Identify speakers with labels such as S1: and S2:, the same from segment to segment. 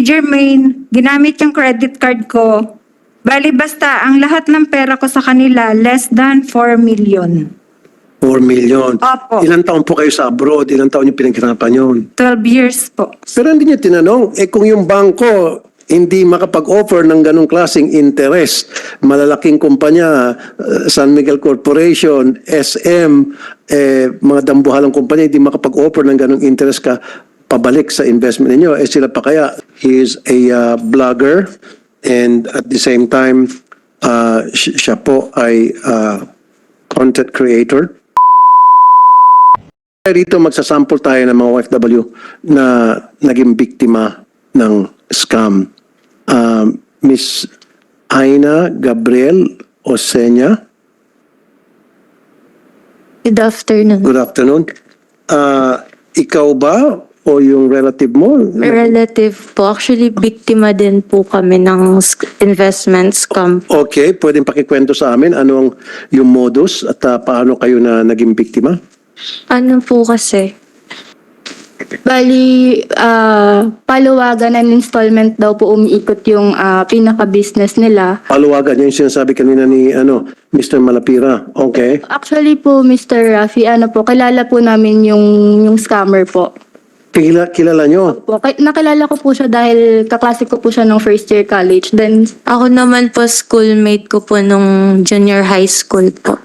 S1: Jermaine, ginamit yung credit card ko. Bali basta, ang lahat ng pera ko sa kanila, less than 4 million.
S2: 4 million.
S1: Opo.
S2: Ilang taon po kayo sa abroad? Ilang taon yung pinaghirapan yun?
S1: 12 years po.
S2: Pero hindi niya tinanong, kung yung bangko hindi makapag-offer ng ganong klaseng interest, malalaking kumpanya, San Miguel Corporation, SM, mga dambuhalang kumpanya, hindi makapag-offer ng ganong interest ka pabalik sa investment ninyo, sila pa kaya? He is a blogger and at the same time, siya po ay content creator. Dito magsasample tayo ng mga OFW na naging biktima ng scam. Miss Aina Gabriel Osenya.
S3: Good afternoon.
S2: Good afternoon. Ikaw ba o yung relative mo?
S3: Relative po. Actually, biktima din po kami ng investment scam.
S2: Okay, pwedeng pakikwento sa amin anong yung modus at paano kayo na naging biktima?
S3: Ano po kasi?
S4: Bali, paluwagan and installment daw po umiikot yung pinaka-business nila.
S2: Paluwagan yung sinasabi kanina ni Mr. Malapira. Okay.
S4: Actually po, Mr. Rafi, kilala po namin yung scammer po.
S2: Kilala nyo?
S4: Nakilala ko po siya dahil kaklase ko po siya ng first year college. Then,
S3: Ako naman po, schoolmate ko po nung junior high school po.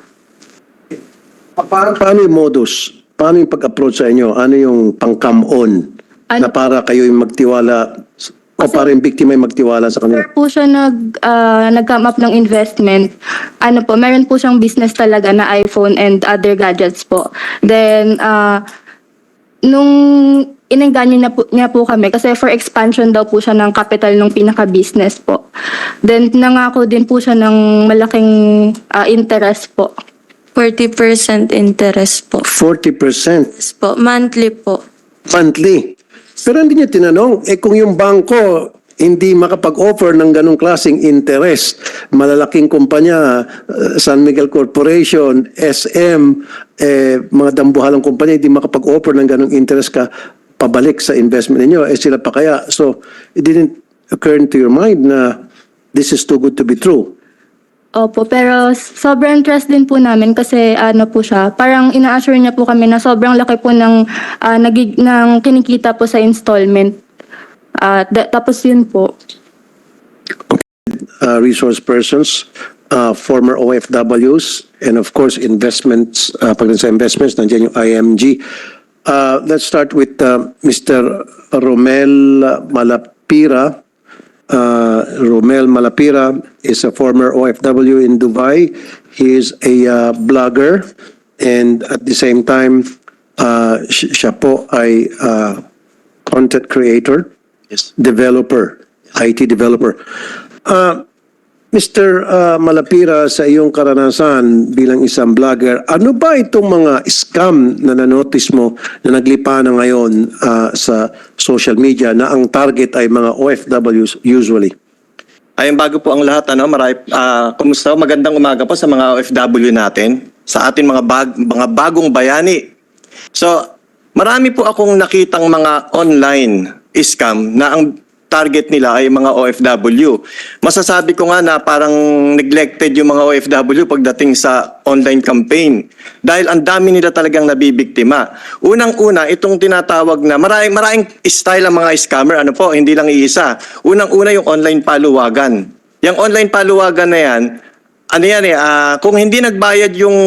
S2: Paano yung modus? Paano yung pag-approach sa inyo? Ano yung pang-come-on? Na para kayo yung magtiwala o para yung biktima yung magtiwala sa kanila?
S4: po siya nag-come up ng investment. Meron po siyang business talaga na iPhone and other gadgets po. Then, nung inengganyo niya po kami kasi for expansion daw po siya ng capital ng pinaka-business po. Then, nangako din po siya ng malaking interest po.
S3: 40% interest po.
S2: 40%
S3: Yes po. Monthly po.
S2: monthly. Pero hindi niya tinanong, kung yung bangko hindi makapag-offer ng ganong klaseng interest, malalaking kumpanya, San Miguel Corporation, SM, mga dambuhalang kumpanya, hindi makapag-offer ng ganong interest ka pabalik sa investment ninyo, sila pa kaya? So, it didn't occur into your mind na this is too good to be true.
S4: Opo, pero sobrang trust din po namin kasi po siya, parang ina-assure niya po kami na sobrang laki po ng kinikita po sa installment. Tapos yun po.
S2: Resource persons, former OFWs, and of course investments, pag sa investments, nandiyan yung IMG. Let's start with Mr. Romel Malapira. Romel Malapira is a former OFW in Dubai. He is a blogger and at the same time, siya po ay content creator, developer, IT developer. Mr. Malapira, sa iyong karanasan bilang isang vlogger, ano ba itong mga scam na nanotice mo na naglipa na ngayon sa social media na ang target ay mga OFWs usually?
S5: Ayun, bago po ang lahat, kumusta? Magandang umaga po sa mga OFW natin, sa ating mga bagong bayani. So, marami po akong nakitang mga online scam na ang target nila ay mga OFW. Masasabi ko nga na parang neglected yung mga OFW pagdating sa online campaign. Dahil ang dami nila talagang nabibiktima. Unang-una, itong tinatawag na maraming style ang mga scammer, hindi lang iisa. Unang-una yung online paluwagan. Yung online paluwagan na yan, kung hindi nagbayad yung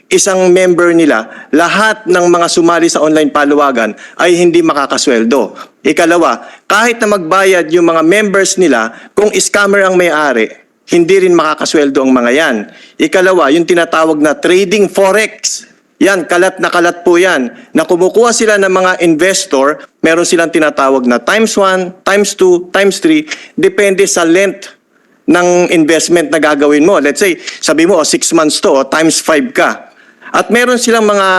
S5: isang member nila, lahat ng mga sumali sa online paluwagan ay hindi makakasweldo. Ikalawa, kahit na magbayad yung mga members nila, kung scammer ang may-ari, hindi rin makakasweldo ang mga yan. Ikalawa, yung tinatawag na trading forex. Yan, kalat na kalat po yan. Na kumukuha sila ng mga investor, meron silang tinatawag na times 1, times 2, times 3, depende sa length ng investment na gagawin mo. Let's say, sabi mo, 6 months to, times 5 ka. At meron silang mga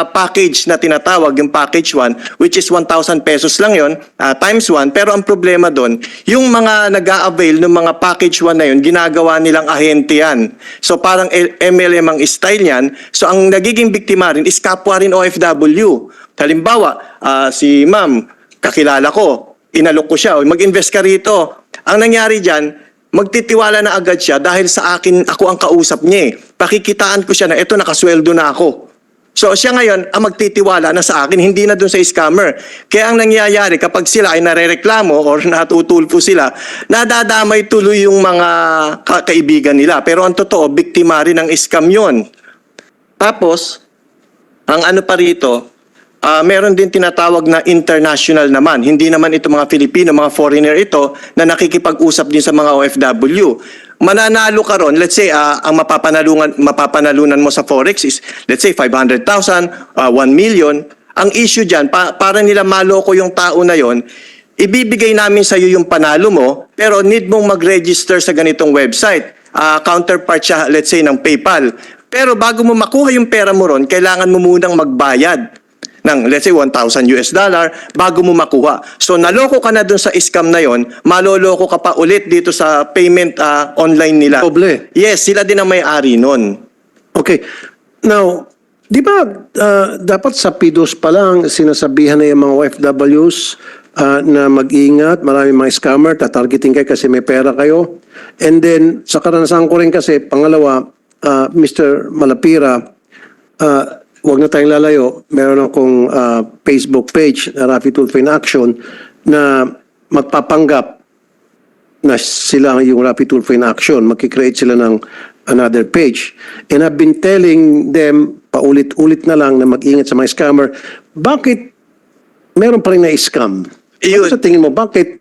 S5: package na tinatawag, yung package 1, which is 1,000 pesos lang yon times 1. Pero ang problema doon, yung mga nag-a-avail ng mga package 1 na yun, ginagawa nilang ahente yan. So parang MLM ang style yan. So ang nagiging biktima rin is kapwa rin OFW. Halimbawa, si ma'am, kakilala ko, inalok ko siya, o mag-invest ka rito. Ang nangyari dyan, magtitiwala na agad siya dahil sa akin, ako ang kausap niya eh. Pakikitaan ko siya na eto, nakasweldo na ako. So siya ngayon ang magtitiwala na sa akin, hindi na dun sa scammer. Kaya ang nangyayari kapag sila ay narereklamo or natutulpo sila, nadadamay tuloy yung mga kaibigan nila. Pero ang totoo, biktima rin ng scam yun. Tapos, ang ano pa rito, meron din tinatawag na international naman. Hindi naman ito mga Filipino, mga foreigner ito na nakikipag-usap din sa mga OFW. Mananalo ka ron, let's say, ang mapapanalunan mo sa Forex is, let's say, 500,000, 1 million. Ang issue dyan, para nila maloko yung tao na yon, ibibigay namin sa iyo yung panalo mo, pero need mong mag-register sa ganitong website. Counterpart siya, let's say, ng PayPal. Pero bago mo makuha yung pera mo ron, kailangan mo munang magbayad ng, let's say, $1,000 bago mo makuha. So, naloko ka na dun sa scam na yon, maloloko ka pa ulit dito sa payment online nila.
S2: Doble.
S5: Yes, sila din ang may-ari nun.
S2: Okay. Now, di ba dapat sa PDOS pa lang sinasabihan na yung mga OFWs na mag-ingat, maraming mga scammer, tatargeting kayo kasi may pera kayo. And then, sa karanasan ko rin kasi, pangalawa, Mr. Malapira, huwag na tayong lalayo, meron akong Facebook page na Rafi Tulfo in Action na magpapanggap na sila yung Rafi Tulfo in Action. Magkikreate sila ng another page. And I've been telling them paulit-ulit na lang na mag-ingat sa mga scammer. Bakit meron pa rin na-scam? Ano sa tingin mo, bakit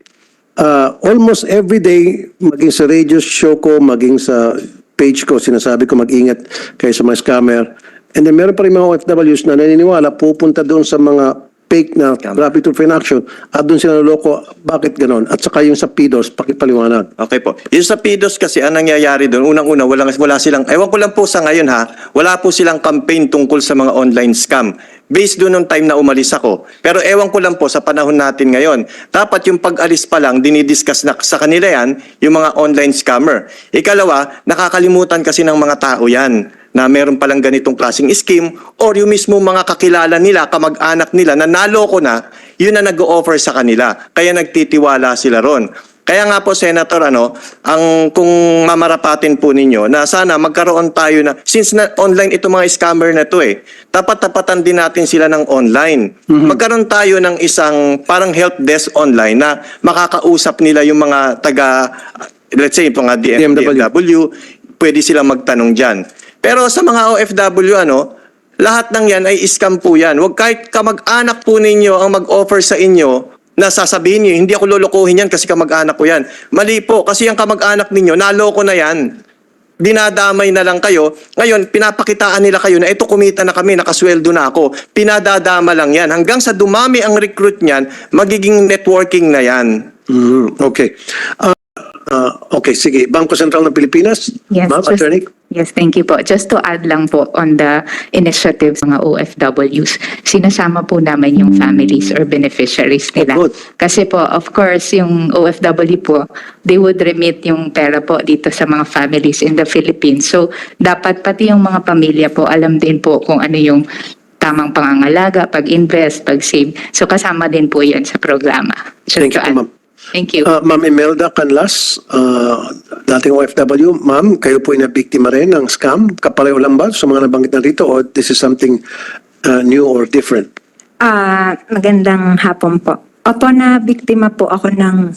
S2: almost every day, maging sa radio show ko, maging sa page ko, sinasabi ko mag-ingat kayo sa mga scammer. And then meron pa rin mga OFWs na naniniwala, pupunta doon sa mga fake na Rapid Tulfo in Action at doon sila naloko. Bakit ganon? At saka yung sa PDOS, pakipaliwanag.
S5: Okay po. Yung sa PDOS kasi, ang nangyayari doon, unang-una, wala silang, ewan ko lang po sa ngayon ha, wala po silang campaign tungkol sa mga online scam. Based doon nung time na umalis ako. Pero ewan ko lang po sa panahon natin ngayon. Dapat yung pag-alis pa lang, dinidiscuss na sa kanila yan, yung mga online scammer. Ikalawa, nakakalimutan kasi ng mga tao yan na meron palang ganitong klaseng scheme or yung mismo mga kakilala nila, kamag-anak nila na naloko na, yun na nag-o-offer sa kanila. Kaya nagtitiwala sila ron. Kaya nga po, Senator, kung mamarapatin po ninyo na sana magkaroon tayo na, since na online itong mga scammer na to tapat-tapatan din natin sila ng online. Magkaroon tayo ng isang parang help desk online na makakausap nila yung mga let's say, mga DMW, pwede silang magtanong dyan. Pero sa mga OFW, lahat ng yan ay scam po yan. Huwag kahit kamag-anak po ninyo ang mag-offer sa inyo na sasabihin niyo, hindi ako lolokohin yan kasi kamag-anak ko yan. Mali po, kasi yung kamag-anak ninyo, naloko na yan. Dinadamay na lang kayo. Ngayon, pinapakitaan nila kayo na ito kumita na kami, nakasweldo na ako. Pinadadama lang yan. Hanggang sa dumami ang recruit niyan, magiging networking na yan.
S2: Okay. Okay, sige. Bangko Sentral ng Pilipinas?
S6: Yes,
S2: Ma'am, Attorney?
S6: Yes, thank you po. Just to add lang po on the initiatives ng OFWs, sinasama po namin yung families or beneficiaries nila.
S2: Oh, good.
S6: Kasi po, of course, yung OFW po, they would remit yung pera po dito sa mga families in the Philippines. So, dapat pati yung mga pamilya po, alam din po kung ano yung tamang pangangalaga, pag-invest, pag-save. So, kasama din po yan sa programa. Just
S2: Thank you,
S6: to add.
S2: ma'am.
S6: Thank you.
S2: Ma'am Imelda Canlas, dating OFW. Ma'am, kayo po ay nabiktima rin ng scam. Kapareho lang ba sa mga nabanggit na rito or this is something new or different?
S1: Magandang hapon po. Opo, na biktima po ako ng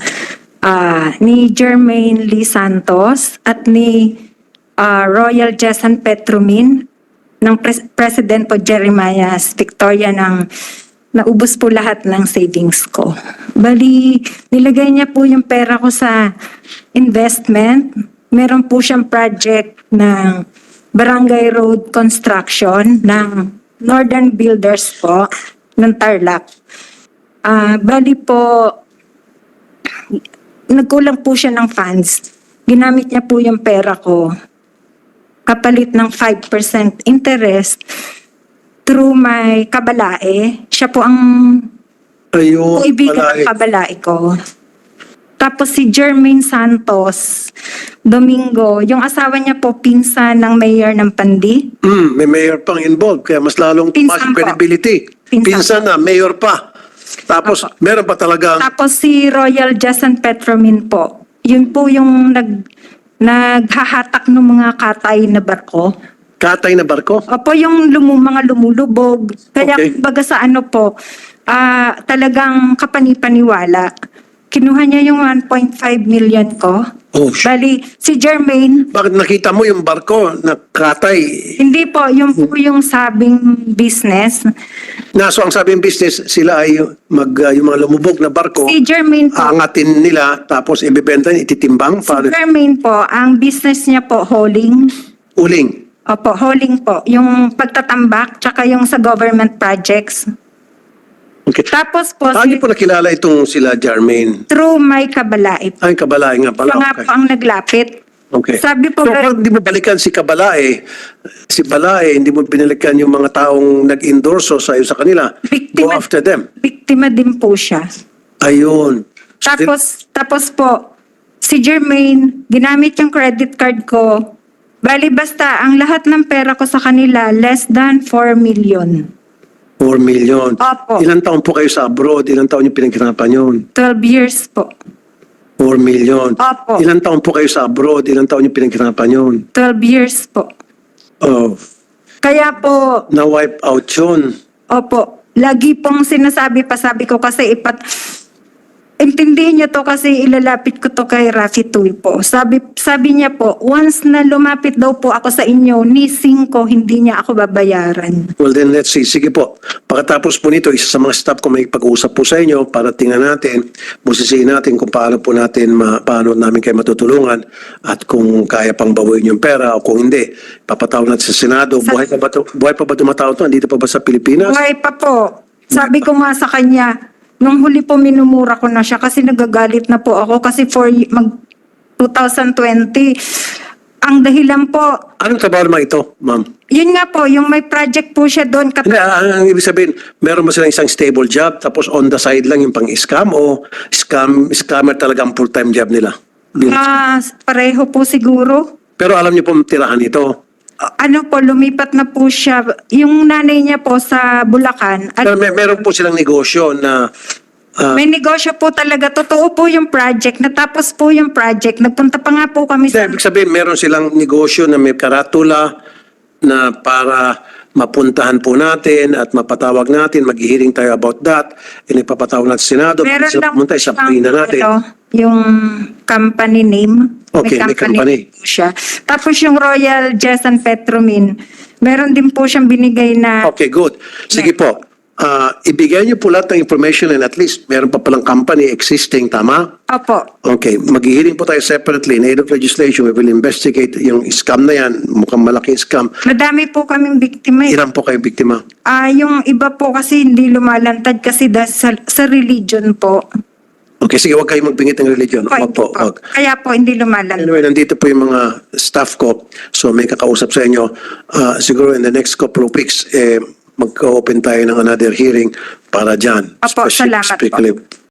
S1: ni Jermaine Lee Santos at ni Royal Jason Petrumin ng President po Jeremiah Victoria ng naubos po lahat ng savings ko. Bali, nilagay niya po yung pera ko sa investment. Meron po siyang project ng Barangay Road Construction ng Northern Builders po ng Tarlac. Bali po, nagkulang po siya ng funds. Ginamit niya po yung pera ko kapalit ng 5% interest through my kabalae. Siya po ang kaibigan ng kabalae ko. Tapos si Jermaine Santos Domingo, yung asawa niya po pinsan ng mayor ng Pandi.
S2: May mayor pang involved, kaya mas lalong tumaas yung
S1: Pinsan po.
S2: credibility.
S1: Pinsan
S2: Pinsan na, mayor pa. Tapos,
S1: Opo.
S2: meron pa talagang
S1: Tapos si Royal Jason Petromin po, yun po yung naghahatak ng mga katay na barko.
S2: katay na barko?
S1: Opo, yung mga lumulubog. Kaya
S2: Okay.
S1: baga sa ano po, talagang kapanipaniwala. Kinuha niya yung 1.5 million ko.
S2: Oh,
S1: Bali, si Jermaine,
S2: bakit nakita mo yung barko na katay?
S1: hindi po, yung po yung sabing business.
S2: So ang sabi ng business, sila ay yung mga lumubog na barko,
S1: Si Jermaine po,
S2: aangatin nila, tapos ibibenta, ititimbang,
S1: si
S2: para
S1: Jermaine po, ang business niya po, hauling.
S2: uling.
S1: Opo, hauling po. Yung pagtatambak, tsaka yung sa government projects.
S2: Okay.
S1: Tapos po,
S2: Paano po nakilala itong sila Jermaine?
S1: through my kabalae.
S2: Ay, Kabalae nga pala.
S1: Siya nga
S2: Okay.
S1: po ang naglapit.
S2: Okay.
S1: Sabi po,
S2: So, kung hindi mo balikan si Kabalae, si Balae, hindi mo binalikan yung mga taong nag-endorso sa iyo sa kanila, go
S1: Biktima.
S2: after them.
S1: biktima din po siya.
S2: Ayun.
S1: Tapos po, si Jermaine, ginamit yung credit card ko. Bali basta, ang lahat ng pera ko sa kanila, less than 4 million.
S2: 4 million.
S1: Opo.
S2: Ilang taon po kayo sa abroad? Ilang taon yung pinaghirapan yun?
S1: 12 years po.
S2: 4 million.
S1: Opo.
S2: Ilang taon po kayo sa abroad? Ilang taon yung pinaghirapan yun?
S1: 12 years po.
S2: Oh,
S1: Kaya po,
S2: na-wipe out yun.
S1: opo, lagi pong sinasabi pa, sabi ko kasi intindihin niyo to kasi ilalapit ko to kay Rafi Tulpo. Sabi niya po, once na lumapit daw po ako sa inyo, ni 5 hindi niya ako babayaran.
S2: Well then, let's see. Sige po. Pagkatapos po nito, isa sa mga staff ko may pag-uusap po sa inyo para tingnan natin, busisiin natin kung paano po natin, paano namin kayo matutulungan at kung kaya pang bawiin yung pera o kung hindi. Papatawag natin sa Senado. Buhay pa ba tumatawag to? Andito pa ba sa Pilipinas?
S1: Buhay pa po. Sabi ko nga sa kanya, nung huli po minumura ko na siya kasi nagagalit na po ako kasi 2020. Ang dahilan po,
S2: Anong trabaho naman ito, ma'am?
S1: yun nga po, yung may project po siya doon.
S2: Hindi, ang ibig sabihin, meron mo silang isang stable job tapos on the side lang yung pang-scam o scammer talaga ang full-time job nila?
S1: Pareho po siguro.
S2: Pero alam niyo po tirahan ito.
S1: Ano po, lumipat na po siya. Yung nanay niya po sa Bulacan. At
S2: Pero meron po silang negosyo na
S1: may negosyo po talaga. Totoo po yung project. Natapos po yung project. Nagpunta pa nga po kami sa...
S2: ibig sabihin, meron silang negosyo na may karatula na para mapuntahan po natin at mapatawag natin, mag-hearing tayo about that, ipapatawag natin sa Senado,
S1: Meron lang
S2: pumunta, isapahin na natin.
S1: yung company name.
S2: Okay, may company.
S1: po siya. Tapos yung Royal Jason Petromin, meron din po siyang binigay na...
S2: Okay, good. Sige po. Ibigay niyo po lahat ng information and at least meron pa palang company existing, tama?
S1: Opo.
S2: Okay, mag-hearing po tayo separately. In aid of legislation, we will investigate yung scam na yan. Mukhang malaking scam.
S1: Madami po kaming biktima.
S2: Ilan po kayo biktima?
S1: Yung iba po kasi hindi lumalantad kasi sa religion po.
S2: Okay, sige, huwag kayong magbingit ng religion. Huwag po, huwag.
S1: Kaya po hindi lumalantad.
S2: Anyway, nandito po yung mga staff ko. So may kakausap sa inyo. Siguro in the next couple of weeks, mag-open tayo ng another hearing para dyan.
S1: Opo, salamat po.
S2: Especially